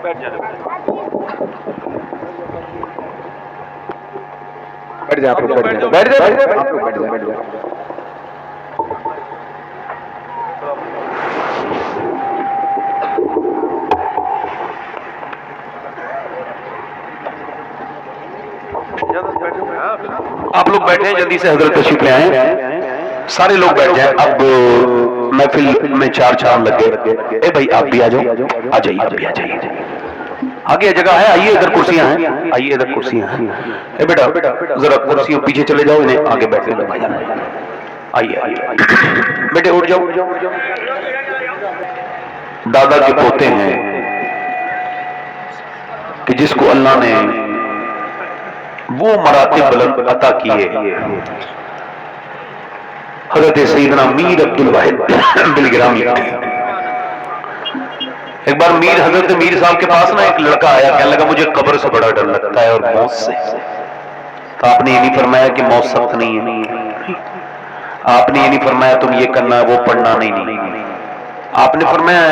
बैठ जाओ, बैठ जाओ, बैठ जाओ। आप लोग बैठे, जल्दी से हजरत तशरीफ ले आए, सारे लोग बैठ जाएं। अब महफिल में चार चांद लग गए। ए भाई आप भी आ जाओ, आ जाइए, आप भी आ जाइए। आगे जगह है, आइए, इधर कुर्सियां हैं, आइए इधर कुर्सियां हैं। ए बेटा जरा कुर्सियों पीछे चले जाओ, इन्हें आगे बैठने दो भाई। आइए आइए बेटे, उठ जाओ। दादा के पोते हैं कि जिसको अल्लाह ने वो मरातिब बुलंद अता किए। हजरत सैयदना मीर अब्दुल वाहिद बिलगिरामी। एक बार हजरत मीर साहब के पास ना एक लड़का आया, कहने लगा मुझे कब्र से बड़ा डर लगता है और मौत से। तो आपने ये नहीं फरमाया कि मौत सख्त नहीं है, आपने ये नहीं फरमाया तुम ये करना है वो पढ़ना नहीं, आपने फरमाया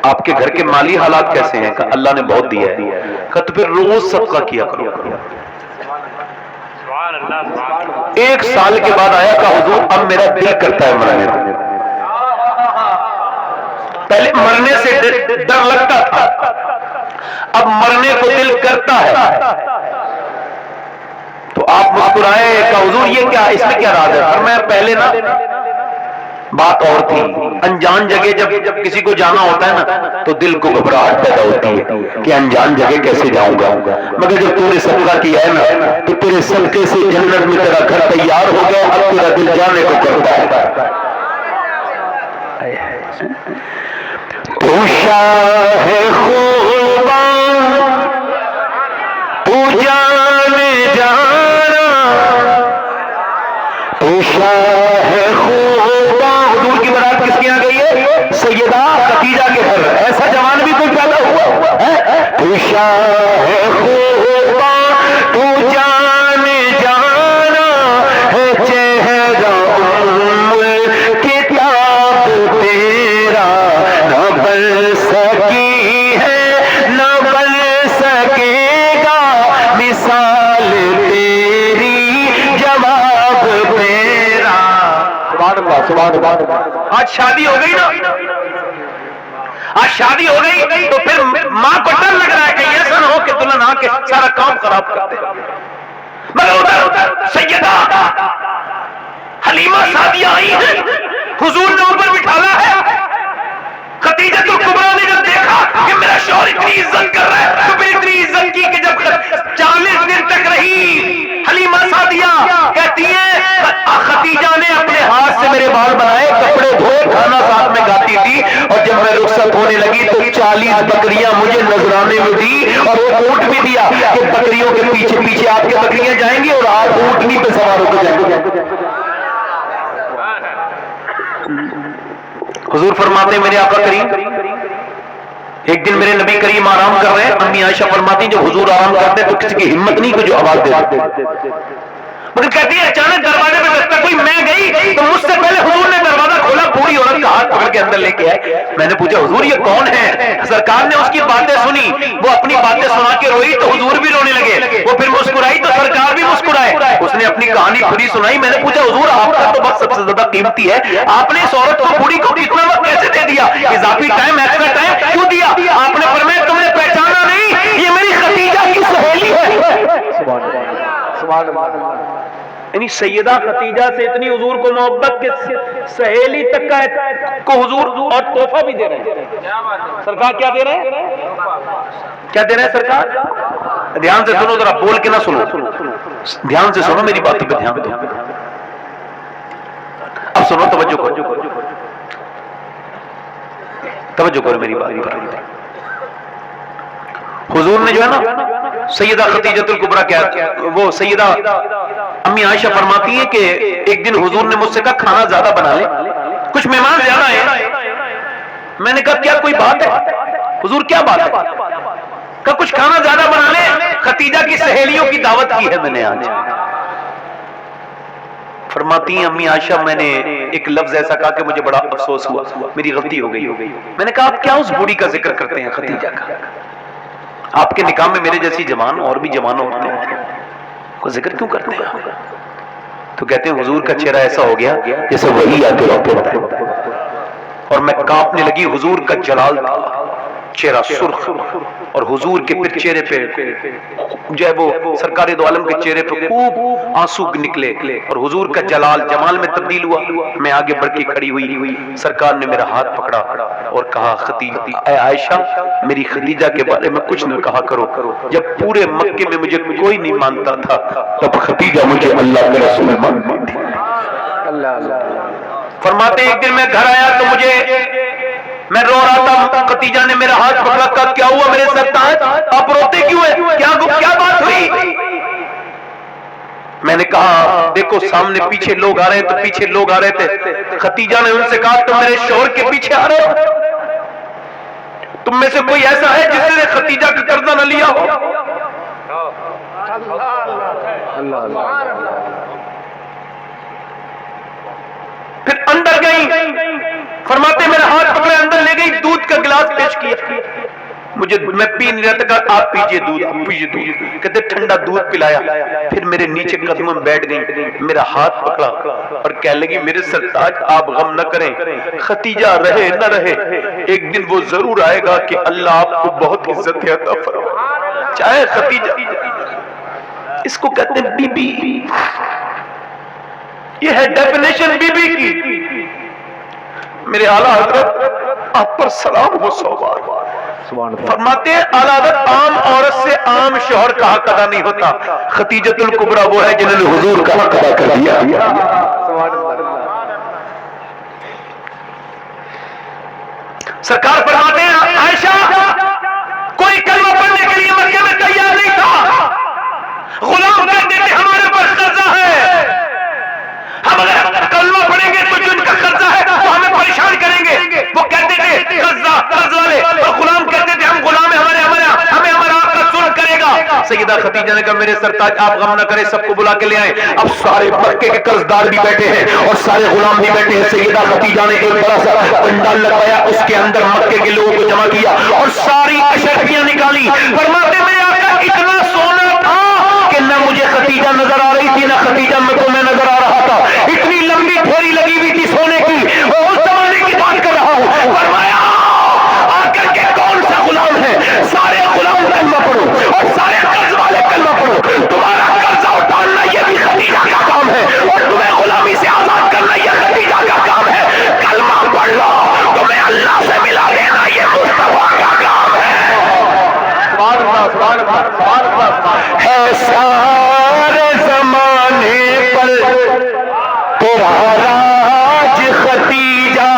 आपके घर के माली हालात कैसे हैं? अल्लाह ने बहुत दिया है। तो फिर रोज सदका किया करो। एक साल के बाद आया का हुजूर अब मेरा दिल करता है मरने को। पहले मरने से डर लगता था, अब मरने को दिल करता है। तो आप मुस्कुराए का हुजूर ये क्या, इसमें क्या राज है? और मैं पहले ना बात और थी, अनजान जगह जब किसी को जाना होता है ना तो दिल को घबराहट पैदा होती है कि अनजान जगह कैसे जाऊंगा। मगर जब तूने सदका किया है ना तो तेरे सदके से जन्नत में तेरा घर तैयार हो गया, अब तेरा दिल जाने को करता है। तू शाह खूबा तू जाने जाना, तू शाह खूबा। हुजूर की बारात किसके यहाँ गई है? सैयदा खदीजा के घर। ऐसा जवान भी कोई पैदा हुआ है? तू शाह खूबा तू जाने जाना है, चेहरा किताब तेरा न बन सकी है न बन सकेगा, मिसाल तेरी जवाब तेरा। सुभान अल्लाह। आज शादी हो गई ना, आज शादी हो गई तो फिर मां को डर लग रहा है कि ऐसा ना हो कि दुल्हन आके सारा काम खराब कर दे। मगर उधर सैयदा हलीमा सादिया आई है, हुजूर ने ऊपर बिठाला है। खदीजतुल कुबरा ने जब देखा कि मेरा शौहर इतनी इज्जत कर रहा है तो फिर इतनी इज्जत की कि जब 40 दिन तक रही हलीमा सादिया, कहती है खदीजा ने अपने हाथ से मेरे बाल बनाए, कपड़े धोए, खाना साथ में खाती थी, और जब मैं रुखसत होने लगी तो 40 बकरियां मुझे नजराने में दी और एक ऊंट भी दिया कि बकरियों के पीछे पीछे आपके बकरियां जाएंगी और आप ऊंटनी पे सवार होकर जाएंगे। हुजूर फरमाते मेरे आका करीम, एक दिन मेरे नबी करीम आराम कर रहे हैं, अम्मी आयशा फरमाती जब हुजूर आराम करते तो किसी की हिम्मत नहीं कि जो आवाज दे। मगर कहती है अचानक दरवाजे पे बजता, कोई मैं गई तो मुझसे पहले हुजूर ने दरवाजा खोला, बूढ़ी औरत का हाथ पकड़ के अंदर लेके आए। मैंने पूछा हुजूर ये कौन है? सरकार ने उसकी बातें सुनी, वो अपनी बातें सुना के रोई तो हुजूर भी रोने लगे। वो फिर मुस्कुराई तो सरकार भी मुस्कुराए। उसने अपनी कहानी पूरी सुनाई। मैंने पूछा हुजूर आपका तो वक्त सबसे ज्यादा कीमती है, आपने इस औरत को बूढ़ी को कितना वक्त कैसे दे दिया? इजाफी टाइम, एक्स्ट्रा टाइम क्यों दिया? आपने फरमाया तुमने पहचाना नहीं, ये मेरी खदीजा की सहेली है। यानी सैयदा खदीजा से इतनी हुजूर को मोहब्बत के सहेली तक का को हुजूर और तोहफा भी दे रहे हैं। सरकार क्या दे रहे हैं? क्या दे रहे हैं सरकार? ध्यान से सुनो, जरा बोल के ना सुनो, ध्यान से सुनो, मेरी बातों पे ध्यान दो। अब सुनो, तवज्जो करो, तवज्जो करो मेरी बात पर। हुजूर ने जो है ना सैयदा खदीजतुल कुबरा क्या, वो सैयदा अम्मी आयशा फरमाती है कि एक दिन हुजूर ने मुझसे कहा खाना ज्यादा बना ले, कुछ मेहमान ज्यादा है। मैंने कहा क्या कोई बात है? हुजूर क्या बात है? कहा कुछ खाना ज्यादा बना ले, खदीजा की सहेलियों की दावत की है मैंने आज। फरमाती हैं अम्मी आयशा, मैंने एक लफ्ज ऐसा कहा कि मुझे बड़ा अफसोस हुआ, मेरी गलती हो गई। मैंने कहा आप क्या उस बूढ़ी का जिक्र करते हैं खदीजा का? आपके निकाह में मेरे जैसी जवान और भी जवान होते हैं, को जिक्र क्यों करते हैं? तो कहते हैं हुजूर का चेहरा ऐसा हो गया जैसे वही आके रोकता है, और मैं कांपने लगी। हुजूर का जलाल था, चेहरा सुर्ख, और हुजूर के फिर चेहरे पे जो है वो सरकारे दो आलम के चेहरे पे खूब आंसू निकले, और हुजूर का जलाल जमाल में तब्दील हुआ। मैं आगे बढ़ के खड़ी हुई, सरकार ने मेरा हाथ पकड़ा और कहा खदीजा, आयशा मेरी खदीजा के बारे में कुछ न कहा करो। जब पूरे मक्के में मुझे कोई नहीं मानता था, तब खदीजा मुझे अल्लाह के रसूल मानती थी। फरमाते एक दिन मैं घर आया तो मैं रो रहा था, खदीजा ने मेरा हाथ पकड़ा, कहा क्या हुआ मेरे सरताज, आप रोते क्यों है, क्या बात हुई? मैंने कहा देखो सामने पीछे लोग आ रहे हैं, तो पीछे लोग आ रहे थे। खदीजा ने उनसे कहा तुम मेरे शोहर के पीछे आ रहे हो? तुम में से कोई ऐसा है जिसने खदीजा का कर्जा न लिया हो? फिर अंदर गई, फरमाते मेरा हाथ पकड़े अंदर ले गई, दूध का गिलास पेश किया मुझे, मैं पी नहीं रहा था, आप पीजिए दूध, आप पीजिए दूध। कहते ठंडा दूध पिलाया, फिर मेरे नीचे कदमों में बैठ गई, मेरा हाथ पकड़ा और कह लगी मेरे सरताज आप गम न करें, खदीजा रहे न रहे, एक दिन वो जरूर आएगा कि अल्लाह आपको बहुत इज्जत अता फरमाए, चाहे खदीजा। इसको कहते हैं बीबी, ये है डेफिनेशन बीबी की। मेरे आला हजरत आप पर सलाम हो सवार, फरमाते हैं आला हजरत आम औरत से आम शौहर का हक अदा नहीं होता। खदीजतुल कुबरा वो है जिन्होंने हुजूर का हक अदा कर दिया। सरकार फरमाते हैं आयशा कोई कलमा पढ़ने के लिए मक्के में तैयार नहीं था, गुलाम कहते थे हमारे पास कर्जा है, हम अगर कलमा पढ़ेंगे तो जिनका कर्जा है तो हमें परेशान करेंगे। वो कहते थे कर्ज वाले, और गुलाम कहते थे हम गुलाम है, हमें हमारा आपका सुल्ह करेगा। सैयदा खदीजा ने कहा मेरे सरताज आप गम न करें, सबको बुला के ले आए। अब सारे मक्के के कर्जदार भी बैठे हैं और सारे गुलाम भी बैठे हैं। सैयदा खदीजा ने एक बड़ा सा पंडाल लगाया, उसके अंदर मक्के के लोगों को जमा किया और सारी अशरफियां निकाली। फरमाते मेरे आका इतना सोना था कि न मुझे खदीजा नजर आ रही थी, न खदीजा को मैं नजर आ रहा था। इतनी लंबी ढेरी लगी हुई थी सोने की, और उस जमाने की बात कर रहा हूं। फरमाया आकर के कौन सा गुलाम है, सारे गुलाम कलमा पढ़ो और सारे कर्ज वाले कलमा पढ़ो। तुम्हारा कर्जा उतारना यह भी खदीजा का काम है, और तुम्हें गुलामी से आजाद करना यह खदीजा का काम है। कलमा पढ़ लो, तुम्हें अल्लाह से मिला देना यह मुस्तफा का काम है। है सारे जमाने पर तेरा राज खदीजा,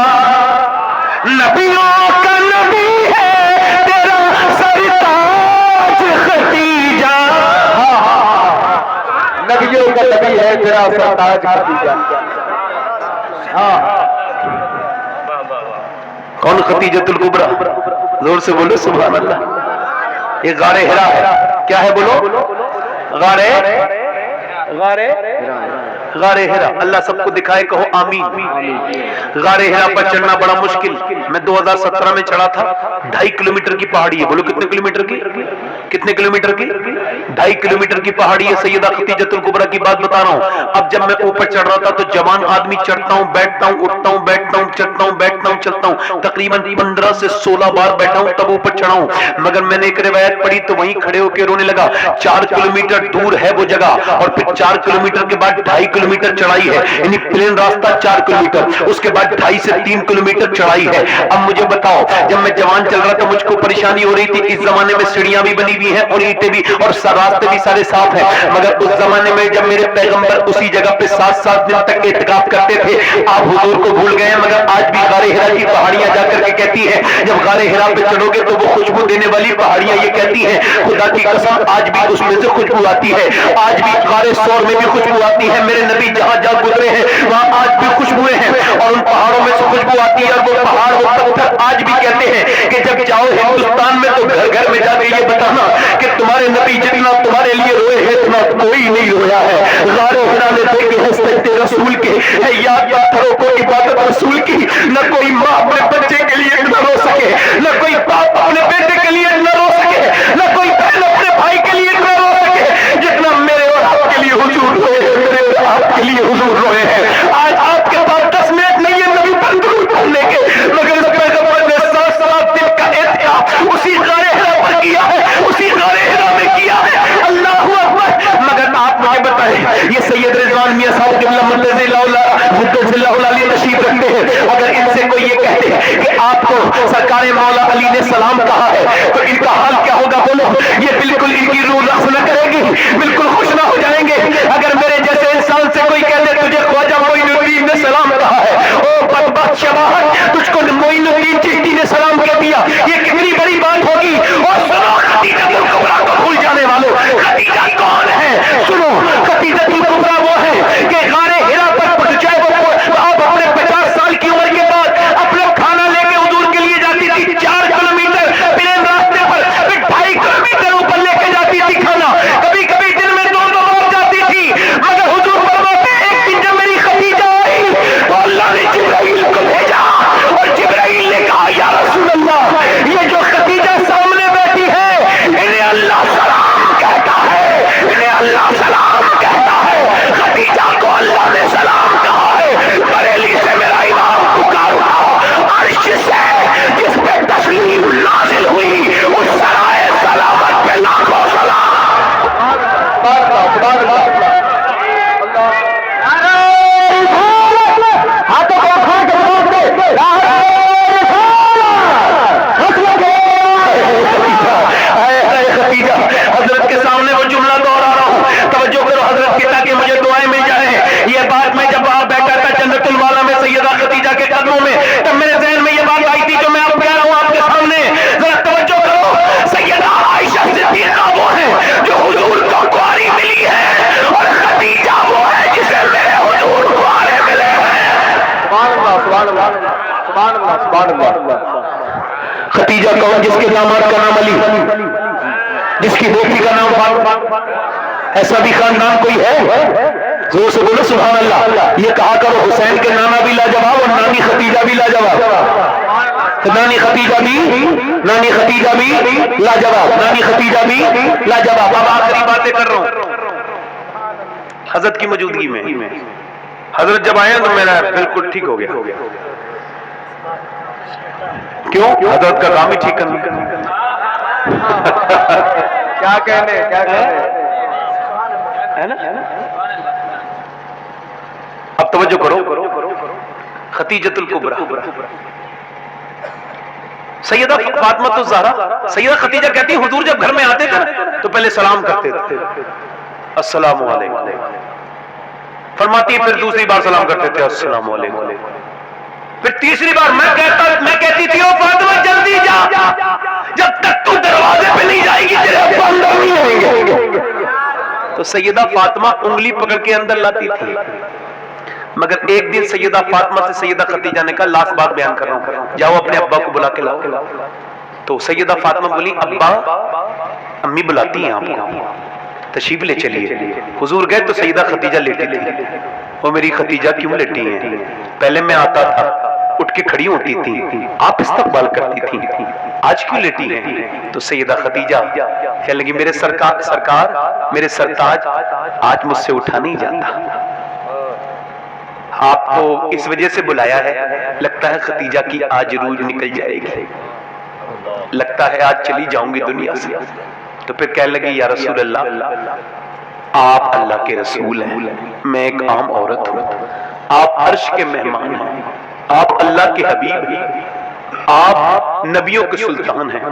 नबियों का नबी है तेरा सरताज खदीजा। नबियों का नबी है तेरा सरताज खदीजा। कौन खदीजतुल कुबरा? जोर से बोलो सुभान अल्लाह। ये गारे हिरा है, क्या है बोलो? गारे हिरा। अल्लाह सबको दिखाए, कहो आमीन। गारे हिरा पर चढ़ना बड़ा मुश्किल। मैं 2017 में चढ़ा था। 2.5 किलोमीटर की पहाड़ी है। बोलो कितने किलोमीटर की? कितने किलोमीटर की? 2.5 किलोमीटर की पहाड़ी है। सैयदा खदीजतुल कुबरा की बात बता रहा हूँ। अब जब मैं ऊपर चढ़ रहा था तो जवान आदमी चढ़ता हूँ, बैठता हूँ, उठता हूँ, बैठता हूँ, चढ़ता हूँ, बैठता हूँ, चलता हूँ, तकरीबन 15 से 16 बार बैठा हूँ, तब ऊपर चढ़ा हूँ। मगर मैंने एक रिवायत पढ़ी तो वहीं खड़े होकर रोने लगा। 4 किलोमीटर दूर है वो जगह, और फिर 4 किलोमीटर के बाद 2.5 किलोमीटर चढ़ाई है, यानी प्लेन रास्ता 4 किलोमीटर, उसके बाद 2.5 से 3 किलोमीटर चढ़ाई है। अब मुझे बताओ, जब मैं जवान चल रहा था मुझको परेशानी हो रही थी। इस जमाने में सीढ़ियां भी बनी हुई हैं और ईंटें भी, और रास्ते भी सारे साफ हैं। मगर उस जमाने में जब मेरे पैगंबर उसी जगह पे 7-7 दिन तक इत्तिकाफ करते थे। आप हुजूर को भूल गए, मगर आज भी गारे हिरा की पहाड़ियां जाकर के कहती है, जब गारे हिरा पे चढ़ोगे तो वो खुशबू देने वाली पहाड़ियां ये कहती हैं, खुदा की कसम आज भी उसमें से खुशबू आती है। आज भी गारे सौर में भी खुशबू आती है। मेरे नबी जहां जहां गुजरे हैं वहां आज भी खुशबुएं हैं, और उन पहाड़ों में से खुशबू आती है। और वो पहाड़ वो पत्थर आज भी कहते हैं कि जब जाओ हिंदुस्तान में तो घर घर में जाके ये बताना कि तुम्हारे नबी जितना तुम्हारे लिए रोए हैं इतना कोई नहीं रोया है। गारे हिरा ने देखे हंसते रसूल के याद पत्थरों को इबादत रसूल की। न कोई माँ अपने बच्चे के लिए न रो सके, न कोई बाप अपने बेटे के लिए न रो सके, न कोई बहन अपने भाई के लिए न रो सके जितना मेरे और आपके लिए हुजूर रोए हैं, मेरे और आपके लिए हुजूर रोए हैं। आज आपके पास 10 मिनट नहीं है नबी पर दुरूद पढ़ने के, मगर इस पैगंबर ने 7 दिन का एहतियात उसी गारे हिरा पर किया है, उसी गारे हिरा में किया है। अल्लाह अकबर। मगर आप मुझे बताएं, ये सैयद रिजवान मियां साहब किबला तशरीफ रखते हैं, अगर इनसे कोई ये कहते हैं कि आपको सरकार मौला अली ने सलाम कहा है तो इनका हाल क्या होगा? बोलो, ये बिल्कुल इनकी रूह रक्स न करेगी, बिल्कुल खुश ना हो जाएंगे। अगर मेरे जैसे इंसान से कोई कह दे तुझे ख्वाजा मोइनुद्दीन ने सलाम कहा है, ओ बदबख्त शबाहत, तुझको मोइनुद्दीन चिश्ती ने सलाम कर दिया, ये कितनी बड़ी बात होगी। और सुनो खतीजतुल कुबरा को भूल जाने वालों, खतीजा कौन है? सुनो, खतीजतुल कुबरा वो है कि गारे हिरा पर चाहे वो आप अपने 50 साल की उम्र के बाद अपना खाना लेके हुजूर के लिए जाती थी 4 किलोमीटर प्लेन रास्ते पर, फिर 2.5 किलोमीटर ऊपर लेके जाती थी खाना, कभी कभी दिन में 2 बार जाती थी। मगर हुजूर फरमाते एक दिन जब मेरी खतीजा आई तो अल्लाह ने जिब्राइल को भेजा और जिब्राइल ने कहा या रसूल अल्लाह, ये जो खतीजा सामने बैठी है इन्हें अल्लाह सलाम कहता है, इन्हें अल्लाह सलाम कहता है। खतीजा को अल्लाह ने सलाम कहा है। बरेली से मेरा इमाम पुकार उठा, अर्श से जिस पे तस्लीम नाजिल हुई उस सराय सलामत पे लाखों सलाम। हाथों को खा के खतीजा, हजरत के सामने वो जुमला दोहरा रहा हूं, तवज्जो करो हजरत की, ताकि मुझे दुआएं मिल जाए। ये बात मैं जब वहां बैठा था जन्नतुल वाला में सैयदा खतीजा के कदमों में, तब मेरे जहन में ये बात आई थी जो मैं अब कह रहा हूं आपके सामने। जरा तवज्जो करो, सैयदा आयशा सिद्दीका वो है जो हुजूर को कुंवारी मिली है, और खतीजा वो है जिसे मेरे हुजूर कुंवारे मिले हैं। सुभान अल्लाह, सुभान अल्लाह, सुभान अल्लाह, सुभान अल्लाह। खतीजा कौन? जिसके दामाद का नाम अली, जिसकी बेटी का नाम फातिमा। ऐसा भी खानदान कोई है? जोर से बोलो सुभान अल्लाह। ये कहा करो हुसैन के नाना भी लाजवाब और नानी खतीजा भी लाजवाब, नानी खतीजा भी लाजवाब, नानी खतीजा भी लाजवाब। अब आखिरी बातें कर रहा हूं हजरत की मौजूदगी में। हजरत जब आए तो मेरा बिल्कुल ठीक हो गया। क्यों? हजरत का काम ही ठीक करना। क्या कहने है ना? अब तवज्जो करो, खतीजतुल कुबरा, सैयदा फातिमा ज़हरा, सैयदा खतीजा कहती है हुजूर जब घर में आते थे तो पहले सलाम करते थे, अस्सलामु अलैकुम। फरमाती फिर दूसरी बार सलाम करते थे, अस्सलामु अलैकुम। फिर तीसरी बार मैं कहती थी ओ फातिमा जल्दी जा, जब तक तू दरवाजे पे नहीं जाएगी तेरे अब्बा अंदर नहीं आएंगे। तो सैयदा फातिमा उंगली पकड़ के अंदर लाती थी। मगर एक दिन सैयदा फातिमा से सैयदा खतीजा ने कहा लास्ट बात बयान कर रहा हूं, जाओ अपने अब्बा को बुला के लाओ। तो सैयदा फातिमा बोली अब्बा, अम्मी बुलाती हैं आपको, तशरीफ ले चलिए। हुजूर गए तो सैयदा खतीजा लेटी थी। वो मेरी खतीजा क्यों लेटी हैं? पहले मैं आता था उठ के खड़ी होती थी, आप इस्तकबाल करती थी, आज क्यों लेटी हैं? तो सैयदा खतीजा कहने लगी मेरे सरकार मेरे सरताज आज मुझसे उठा नहीं जाता, आपको इस वजह से बुलाया है, लगता है खतीजा की आज रूज निकल जाएगी, लगता है आज चली जाऊंगी दुनिया से। तो फिर कहने लगी या रसूल अल्लाह, आप अल्लाह के रसूल हैं, मैं एक आम औरत हूं, आप अर्श के मेहमान हैं, आप अल्लाह के हबीब हैं, आप नबियों के सुल्तान हैं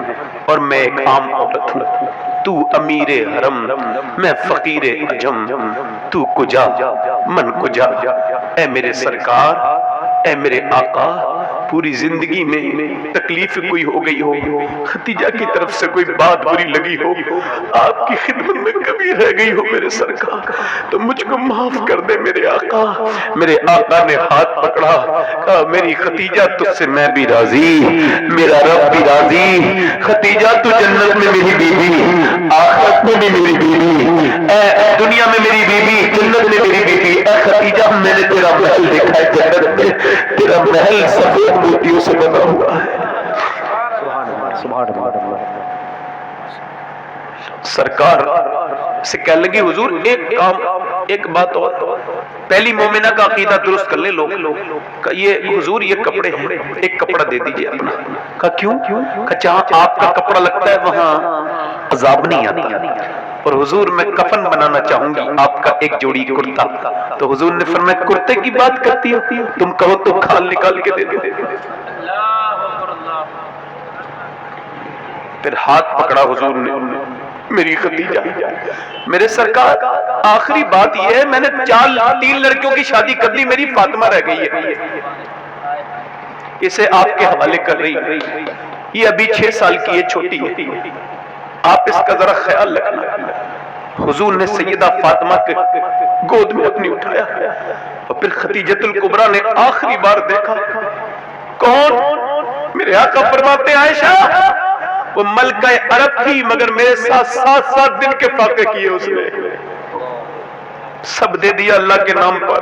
और मैं एक आम औरत हूं। तू अमीरे हरम, मैं फकीरे अजम, तू कुजा मन कुजा। ऐ मेरे सरकार, ऐ मेरे आका, पूरी जिंदगी में तकलीफ कोई हो गई हो, खतीजा की तरफ से कोई बात बुरी लगी हो, आपकी खिदमत में कभी रह गई हो मेरे सरकार, तो मुझको माफ कर दे मेरे आका। मेरे आका ने हाथ पकड़ा, कहा मेरी खतीजा तुझसे मैं भी राजी, मेरा रब भी राजी, खतीजा तू जन्नत में मेरी बीवी, आखिरत आखिरत में भी मेरी बीवी, दुनिया में मेरी बीवी, जन्नत में मेरी बीवी। खदीजा मैंने तेरा महल देखा है जन्नत में, तेरा महल सफेद मोतियों से बना हुआ है। सरकार से कह लगी हुजूर एक काम, एक बात और, पहली मोमिना का अकीदा दुरुस्त कर ले लोग। ये हुजूर ये कपड़े हैं, एक कपड़ा दे दीजिए अपना। का क्यों? जहां आपका कपड़ा लगता है वहां अजाब नहीं आता। और हुजूर मैं कफन बनाना चाहूंगी, आपका एक जोड़ी कुर्ता। तो हुजूर ने फरमाया कुर्ते की बात करती हो, तुम कहो तो खाल निकाल के दे दो। फिर हाथ पकड़ा हुजूर ने, मेरी खदीजा, मेरे सरकार आखिरी बात यह है, मैंने 3 लड़कियों की शादी कर ली, मेरी फातिमा रह गई है, इसे आपके हवाले कर रही है। ये अभी 6 साल की है, छोटी है, आप इसका जरा ख्याल रखना। हुजूर ने सैयदा फातिमा के गोद में अपनी उठाया और फिर खदीजतुल कुबरा ने आखिरी बार देखा। कौन? मेरे आका फरमाते आयशा, वो मलका अरब थी मगर मेरे साथ 7 दिन के फाके किए उसने, सब दे दिया अल्लाह के नाम पर।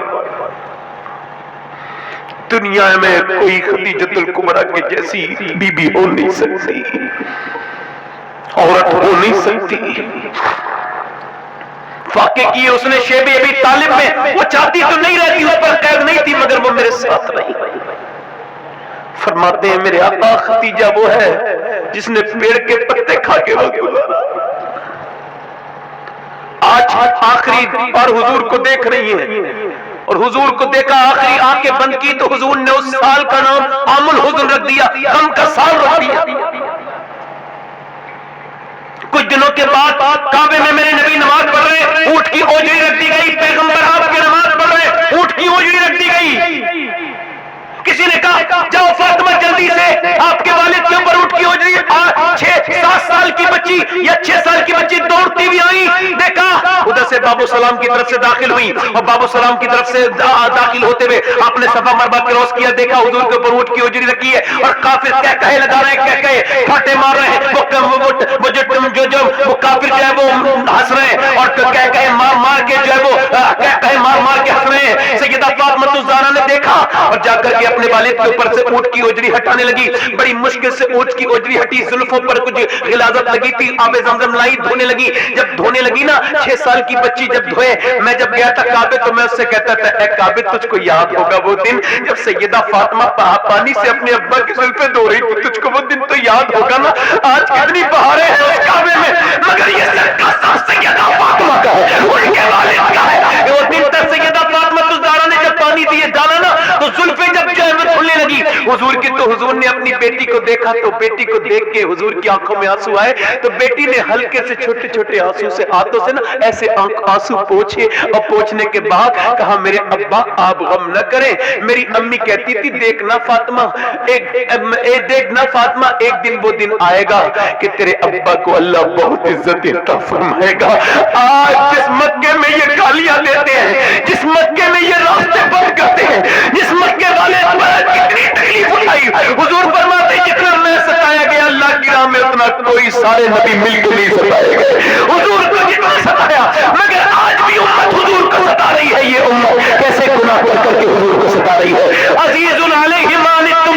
दुनिया में कोई खदीजतुल कुबरा की जैसी बीबी हो नहीं सकती, औरत हो नहीं सकती। फाके किए उसने शेब अबी तालिब में, वो चाहती तो नहीं रहती, उस पर कैद नहीं थी, मगर वो मेरे साथ रही। फरमाते हैं मेरे आका खदीजा वो है जिसने पेड़ के पत्ते खा के वक्त गुजारा। आज आखिरी बार हुजूर को देख रही है और हुजूर को देखा, आखिरी आंखें बंद की तो हुजूर ने उस साल का नाम आमुल हुज़्न रख दिया, गम का साल रख दिया। कुछ दिनों के बाद काबे में मेरे नबी नमाज पढ़ रहे, ऊंट की ओजरी रख दी गई। पैगंबर आपके नमाज पढ़ रहे, ऊंट की ओजरी रख दी गई। किसी ने कहा जाओ फातिमा जल्दी से आपके वालिद के ऊपर ऊंट की ओजरी। 6-7 साल की बच्ची या 6 साल की बच्ची दौड़ती हुई आई, देखा उधर से बाबू सलाम की तरफ से दाखिल हुई और बाबू सलाम की तरफ से दाखिल होते हुए आपने सफा मरबा क्रॉस किया, देखा हुजूर के ऊपर ऊंट की ओजरी रखी है और काफिर क्या कहे लगा रहे हैं, क्या कहे फाटे मार रहे हैं। वो काफिर जो है वो हंस रहे हैं और क्या कहे मार के जो है वो क्या कहे मार के हंस रहे हैं। सैयदा फातिमा ज़हरा ने देखा और जाकर के अपने वालिद के ऊपर से ऊंट की ओजरी हटाने लगी। बड़ी मुश्किल से ऊंट की ओजरी हटी, जुल्फों पर कुछ गिलाजत लगी थी, आबे ज़मज़म लाई, धोने लगी। जब धोने लगी ना, 6 साल की बच्ची जब धोए, मैं जब गया था काबे तो मैं उससे कहता था ए काबे तुझको याद होगा वो दिन जब सैयदा फातिमा पानी से अपने अब्बा की जुल्फें धो रही थी, तुझको वो दिन तो याद होगा ना। आज कितनी बहारें हैं उस काबे में, मगर ये सैयदा फातिमा का है, उनके वालिद का है। वो दिन तक सैयदा फातिमा ज़हरा ने जब पानी दिए डाला ना तो जुल्फें जब जो है वो धुलने लगी हुजूर की, तो हुजूर ने अपनी बेटी को देखा तो बेटी को देख के हुजूर की आंखों में आंसू आए तो बेटी ने हल्के से छोटे छोटे आंसू से हाथों से ना ऐसे आंसू पोंछे और पोंछने के बाद कहा मेरे अब्बा आप गम न करें। मेरी अम्मी कहती थी देखना फातिमा देखना फातिमा, एक दिन वो दिन आएगा कि तेरे अब्बा को अल्लाह बहुत इज्जत अता फरमाएगा। आज जिस मक्के में ये गालियां देते हैं, जिस मक्के में ये रास्ते बंद करते हैं, जिस मक्के वाले कितनी तकलीफ उठाई, हुजूर फरमाते जितना मैं सताया गया अल्लाह की राह में उतना कोई सारे नबी मिलकर नहीं सताए गए। हुजूर को जितना सताया, मगर आज भी उम्मत हुजूर को सता रही है। ये उम्मत कैसे गुनाह कर करके हुजूर को सता रही है। अजीजुन अलैहि मा अनित्तुम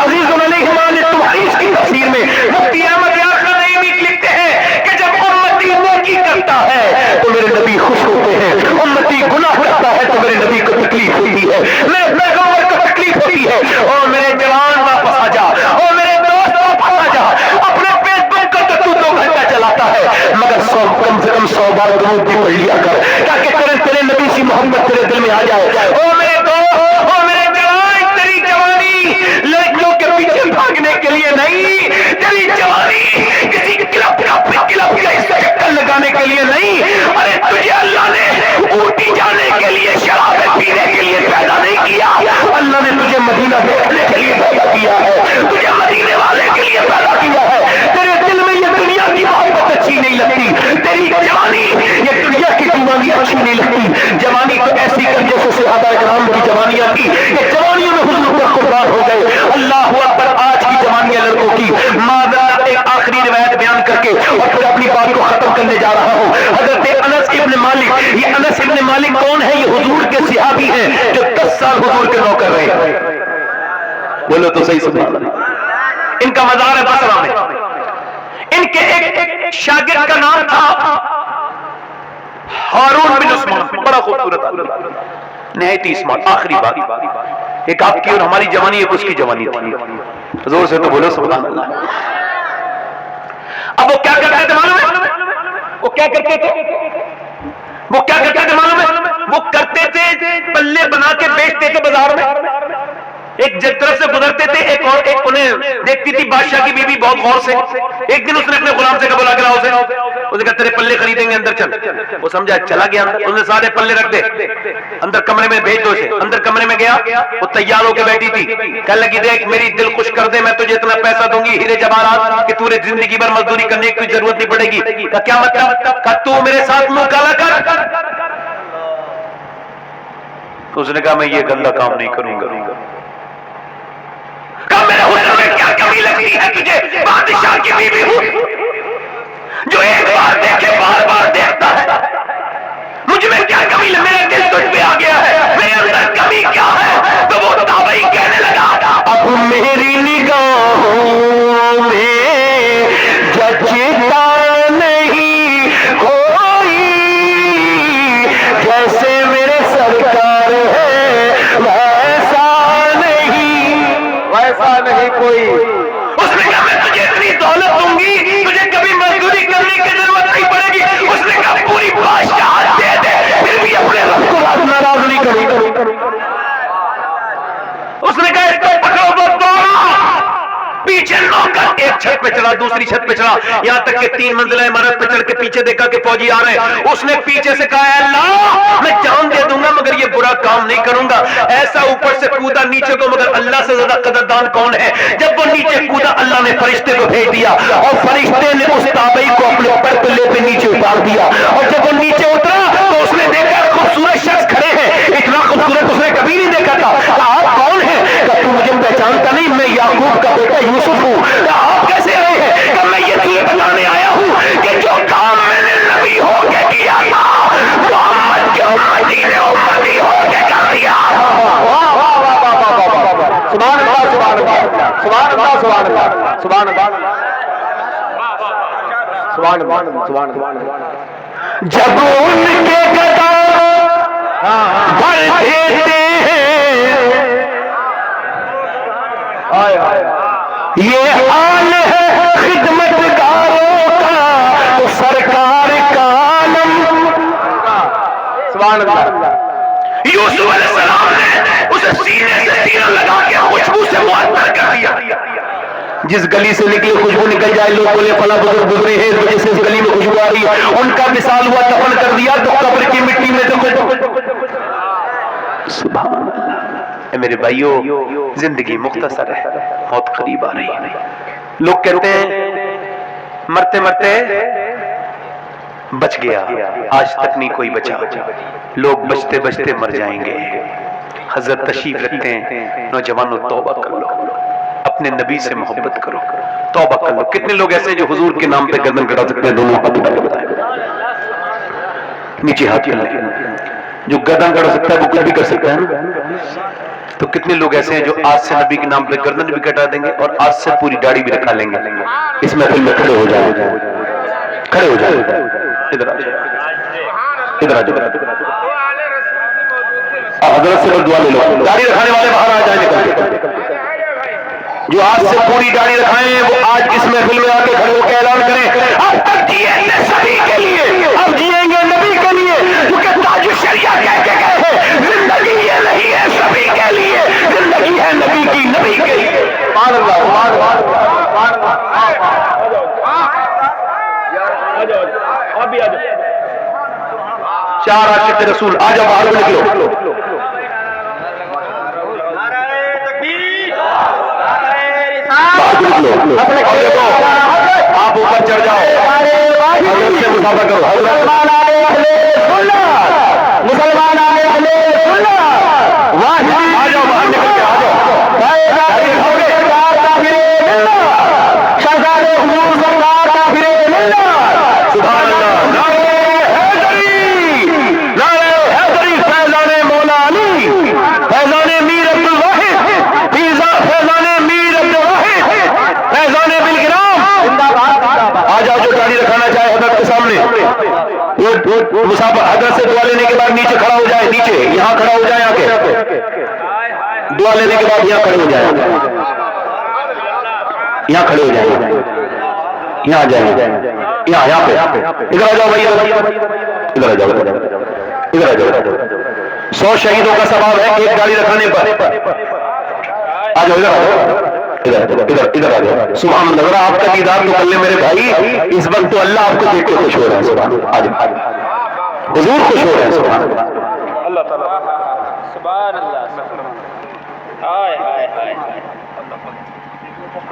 अजीजुन अलैहि मा अनित्तुम हरीस की तफसीर में मुफ्ती अहमद यार नईमी लिखते हैं कि जब उम्मती नेकी करता है तो मेरे नबी खुश होते हैं, उम्मती गुनाह करता है तो मेरे नबी को तकलीफ होती है, मेरे पैगंबर को तकलीफ होती है। और मेरे जवान वापस आ जा, और मेरे दोस्त वापस आ जा। अपने फेसबुक को तो तू 2 घंटा चलाता है, मगर कम से कम 100 बार दुरूद भी पढ़ लिया कर ताकि तेरे नबी सी मोहब्बत तेरे दिल में आ जाए। ओ मेरे दोस्त, ओ मेरे जवान, तेरी जवानी लड़कियों के पीछे भागने के लिए नहीं, तेरी जवानी किसी क्लब का चक्कर लगाने के लिए नहीं। अरे तुझे अल्लाह ने ऊटी जाने के लिए, शराबे पीने के लिए पैदा नहीं किया, अल्लाह ने तुझे मदीना देखने के लिए पैदा किया है, तुझे मदीने वाले के लिए पैदा किया है। तेरे दिल में ये दुनिया की मोहब्बत अच्छी नहीं लगती, तेरी जवानी ये दुनिया की दीवानी अच्छी नहीं लगती। जवानी तो ऐसी कर जैसे सहाबा किराम की जवानियां थी, ये जवानियों में हुजूर पर कुर्बान हो गए। अल्लाह अकबर। आज की जवानियां लड़कों की मादर एक आखिरी रिवायत बयान करके और को खत्म करने जा रहा हूं। हजरत अनस इब्न मालिक, ये अनस इब्न मालिक कौन है? ये हुजूर के सहाबी हैं जो 10 साल हुजूर के नौकर रहे। बोलो तो सही सुभान अल्लाह। इनका मज़ार है बसरा में। इनके एक शागिर्द का नाम था हारून बिन उस्मान, बड़ा खूबसूरत आदमी, नहायती स्मार्ट। आखिरी बात, एक आपकी और हमारी जवानी, एक उसकी जवानी थी। जोर से तो बोलो सुभान अल्लाह। अब वो क्या करते थे मालूम है? वो क्या करते थे? वो क्या करते थे मालूम है? वो करते थे पल्ले बना के बेचते थे बाजार में। एक तरफ से गुजरते थे, एक और एक उन्हें देखती थी बादशाह की बीवी बहुत गौर से। एक दिन उसने अपने गुलाम से कहा, बुला के लाओ उसे कहा तेरे पल्ले खरीदेंगे, अंदर चल। वो समझा, चला गया अंदर। उसने सारे पल्ले रख दे, अंदर कमरे में भेज दो इसे। अंदर कमरे में गया, वो तैयार होकर बैठी थी। कहने लगी, देख मेरी दिल खुश कर दे, मैं तुझे इतना पैसा दूंगी, हीरे जवाहरात, कि तूने जिंदगी भर मजदूरी करने की जरूरत नहीं पड़ेगी। क्या मतलब? तू मेरे साथ मुंह काला कर। उसने कहा मैं ये गंदा काम नहीं करूंगा। मेरे हुस्न में क्या कमी लगती है तुझे? बादशाह की बीवी हूं, जो एक बार देखे बार बार देखता है। मुझ में क्या कमी है? मेरा दिल तुझ पे आ गया है, मेरे अंदर कमी क्या है? तो वो ताबई कहने लगा, अब मेरी निगाहों में जचता नहीं कोई, जैसे मेरे सरकार है वैसा नहीं कोई। उसने कहा मैं तुझे इतनी दौलत दूंगी, तुझे कभी मजदूरी करने की जरूरत नहीं पड़ेगी। उसने कहा पूरी बादशाह दे दे, फिर भी अपने रब को नाराज नहीं करूंगा। उसने कहा इसको पकड़ो, पीछे नौकर एक छत पे चढ़ा, दूसरी छत पे चढ़ा, यहां तक कि 3 मंजिला इमारत पे चढ़ के पीछे देखा कि फौजी आ रहे हैं। उसने पीछे से कहा, अल्लाह मैं जान दे दूंगा मगर ये बुरा काम नहीं करूंगा। ऐसा ऊपर से कूदा नीचे को, मगर अल्लाह से ज्यादा कदरदान कौन है? जब वो नीचे कूदा, अल्लाह ने फरिश्ते को भेज दिया और फरिश्ते ने उस ताबई को अपने पर पे लेके नीचे उतार दिया। और जब वो नीचे उतरा तो उसने देखा खूबसूरत शख्स खड़े हैं, इतना खूबसूरत उसने कभी नहीं देखा था। आप कौन है? तू मुझे पहचानता नहीं, मैं याकूब का बेटा यूसुफ हूँ। आप कैसे आए हैं? कि मैं ये तुझे बताने आया हूँ कि जो काम मैंने नबी होके किया था, मोहम्मद के उम्मती ने उम्मती होके कर दिया। सुभान अल्लाह, सुभान अल्लाह, सुभान अल्लाह, सुभान अल्लाह, सुभान अल्लाह, सुभान अल्लाह, सुभान अल्लाह। जब उनके कदम बढ़ देते हैं, ये हाल है खिदमतगारों का, तो सरकार का आलम। सुभान अल्लाह। यूसुफ अलैहिस्सलाम ने उसे सीने से सीना लगा के खुशबू से मुअत्तर कर दिया। जिस गली से निकली खुशबू निकल जाए, लोग बोले फला बुजुर्ग गुजरे हैं, इस वजह से इस गली में खुशबू आ रही है। उनका विशाल हुआ, दफन कर दिया तो कब्र की मिट्टी में सुभान अल्लाह। मेरे भाइयों, जिंदगी मुख्तसर है, मौत करीब आ रही है। लोग कहते हैं मरते मरते बच गया, आज तक नहीं कोई बचा। लोग बचते बचते मर जाएंगे। हजरत तशरीफ रखते हैं, नौजवानों तौबा कर लो, अपने नबी से मोहब्बत करो, तौबा कर लो। कितने लोग ऐसे जो हुजूर के नाम पे गर्दन कटा सकते हैं? दोनों हाथ उठा के बताएं, नीचे हाथ कर लें। जो गर्दन कटा सकता है वो कुछ भी कर सकता है ना। तो कितने लोग ऐसे हैं जो आज से नबी के नाम पे गर्दन भी कटा देंगे और आज से पूरी दाढ़ी भी रखा लेंगे। इस महफिल में खड़े हो जाए, खड़े हो जाए, इधर आ जाओ, इधर आ जाओ। हजरत से दुआ ले लो। दाढ़ी रखाने वाले बाहर आ जाए, निकल। जो आज से पूरी दाढ़ी रखाए वो आज इस महफिल में आके खड़े होकर ऐलान करें, अब तक जिए सभी के लिए, अब जिएंगे नबी के लिए, क्योंकि ताजुल शरिया कह के गए हैं जिंदगी ये नहीं है सभी के लिए, जिंदगी है नबी की, नबी के लिए। सुभान अल्लाह, सुभान अल्लाह। आप भी आ जाओ, 4 आशिक़ रसूल आ जाओ, बाहर निकलो। आप ऊपर चढ़ जाओ, हजरत से मुसाफा करो। मुसलमान आए आ जाओ, बाहर निकल के आ जाओ। सुभान वो मुसाफिर हजरत से दुआ लेने के बाद नीचे खड़ा हो जाए, नीचे यहां खड़ा हो जाए, आके दुआ लेने के बाद यहां खड़े हो जाए, यहां खड़े हो जाए, यहां आ जाए, यहां पे इधर आ जाओ भाई, इधर आ जाओ, इधर आ जाओ। 100 शहीदों का सवाब है एक गाड़ी रखाने पर। आ जाओ, इधर आ जाओ, इधर आ जाओ। सुभान अल्लाह, अगर आपका दीदार तो कर ले मेरे भाई, इस वक्त तो अल्लाह आपको देख के खुश हो रहा है। सुभान अल्लाह, आ जाओ, हुजूर खुश हो रहे हैं। सुभान अल्लाह, अल्लाह ताला, सुभान अल्लाह, हाय हाय हाय,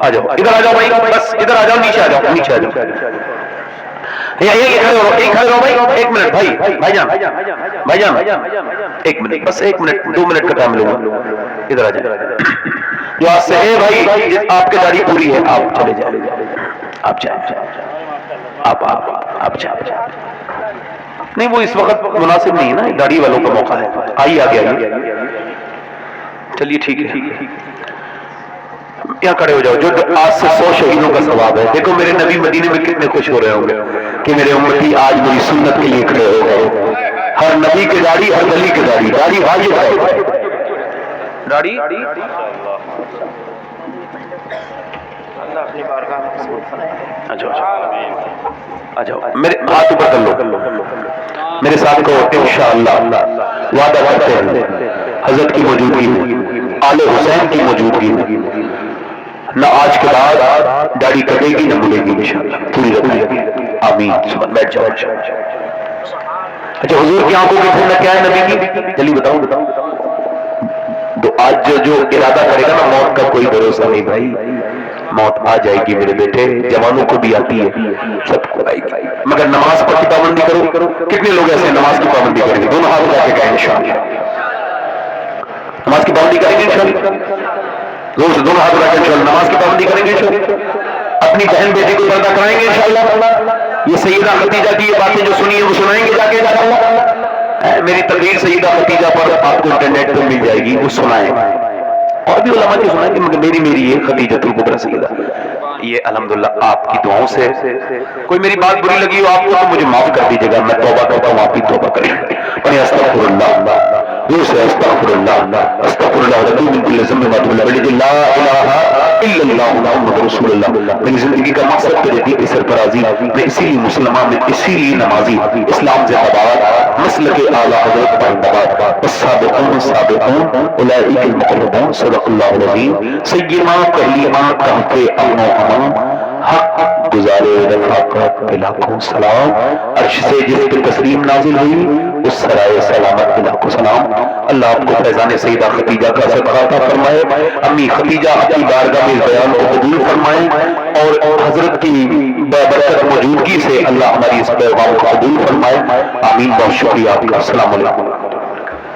आ जाओ, इधर आ जाओ भाई, बस इधर आ जाओ, नीचे आ जाओ, नीचे आ जाओ, खड़े हो भाई, 1 मिनट भाई, भाईजान, एक मिनट, बस 1 मिनट, 2 मिनट का टाइम लूंगा, इधर आ जाओ। जो आज से है भाई, आपकी दाढ़ी पूरी है, आप चले जाए, आप जाए, आप जाए। नहीं, वो इस वक्त मुनासिब नहीं है ना, दाढ़ी वालों का मौका है। आइए आगे आइए, चलिए ठीक है, यहाँ खड़े हो जाओ। जो आज से 100 शहीदों का सवाब है। देखो मेरे नबी मदीने में कितने खुश हो रहे होंगे कि मेरे उम्मती आज मेरी सुन्नत के लिए खड़े हो गए। हर नबी की दाढ़ी, हर वली की दाढ़ी, दाढ़ी वाजिब है, दाढ़ी आ जाओ, मेरे हाथ ऊपर कर लो, मेरे साथ को इंशाअल्लाह वादा करते हैं हजरत की मौजूदगी में, आले हुसैन की मौजूदगी में न आज के बाद दाढ़ी कटेगी न मुड़ेगी इंशाअल्लाह, पूरी रखेगी। आमीन। बैठ जाओ। अच्छा, हुजूर की आंखों की ठंडक क्या है नबी की? जल्दी बताओ। तो आज जो इरादा करेगा ना, मौत का कोई भरोसा नहीं भाई, मौत आ जाएगी मेरे बेटे, जवानों को भी आती है, सबको आएगी, मगर नमाज पर की पाबंदी करो। कितने लोग ऐसे नमाज की पाबंदी करेंगे? दोनों हाथ उठा के कहें इंशाअल्लाह नमाज की पाबंदी करेंगे इंशाअल्लाह, जोर से दोनों हाथ उठा के इंशाअल्लाह नमाज की पाबंदी करेंगे इंशाअल्लाह, अपनी बहन बेटी को पर्दा कराएंगे इंशाअल्लाह। ये सैयदा खतीजा की ये बातें जो सुनी है वो सुनाएंगे जाके इंशाअल्लाह। मेरी तकरीर सैयदा खतीजा पर आपको इंटरनेट पर मिल जाएगी, वो सुनाएंगे, और भी उलमा की सुनाएंगे, मगर मेरी ये खतीजतुल कुबरा सैयदा, ये अल्हम्दुलिल्लाह आपकी दुआओं से। कोई मेरी बात बुरी लगी हो आपको तो मुझे माफ कर दीजिएगा, मैं तौबा करता हूँ, आप भी तौबा करें। अस्तगफिरुल्लाह, अस्तगफिरुल्लाह, अस्तगफिरुल्लाह रब्बी मिन कुल्ली ज़ंबिन व अतूबु इलैहि, ला इलाहा इल्लल्लाह मुहम्मदुर रसूलुल्लाह। मेरी जिंदगी का मकसद तो रहती है सरफराजी, मैं इसीलिए मुसलमान, मैं इसीलिए नमाजी। इस्लाम जिंदाबाद, मसलके आला हज़रत जिंदाबाद, अस्साबिक़ून साबिक़ून उलाइकल मुक़र्रबून, सदक़ल्लाहुल अज़ीम। सय्यिमा कलीमा कहफ़े अमनो अमान, हक गुजारे रफ़ाक़त पे लाखों सलाम। अर्श से जिस पे तस्लीम नाजिल हुई, उस सराय सलामत पे लाखों सलाम। अल्लाह आपको फैज़ान सईदा खतीजा का सदक़ा अता फरमाए। अम्मी खतीजा अपनी बारगाह में इस बयान को कबूल फरमाए, और हजरत की बरकत मौजूदगी से अल्लाह हमारी इस पैगाम को कबूल फरमाए। आमीन। बहुत शुक्रिया आपका। अस्सलाम वालेकुम।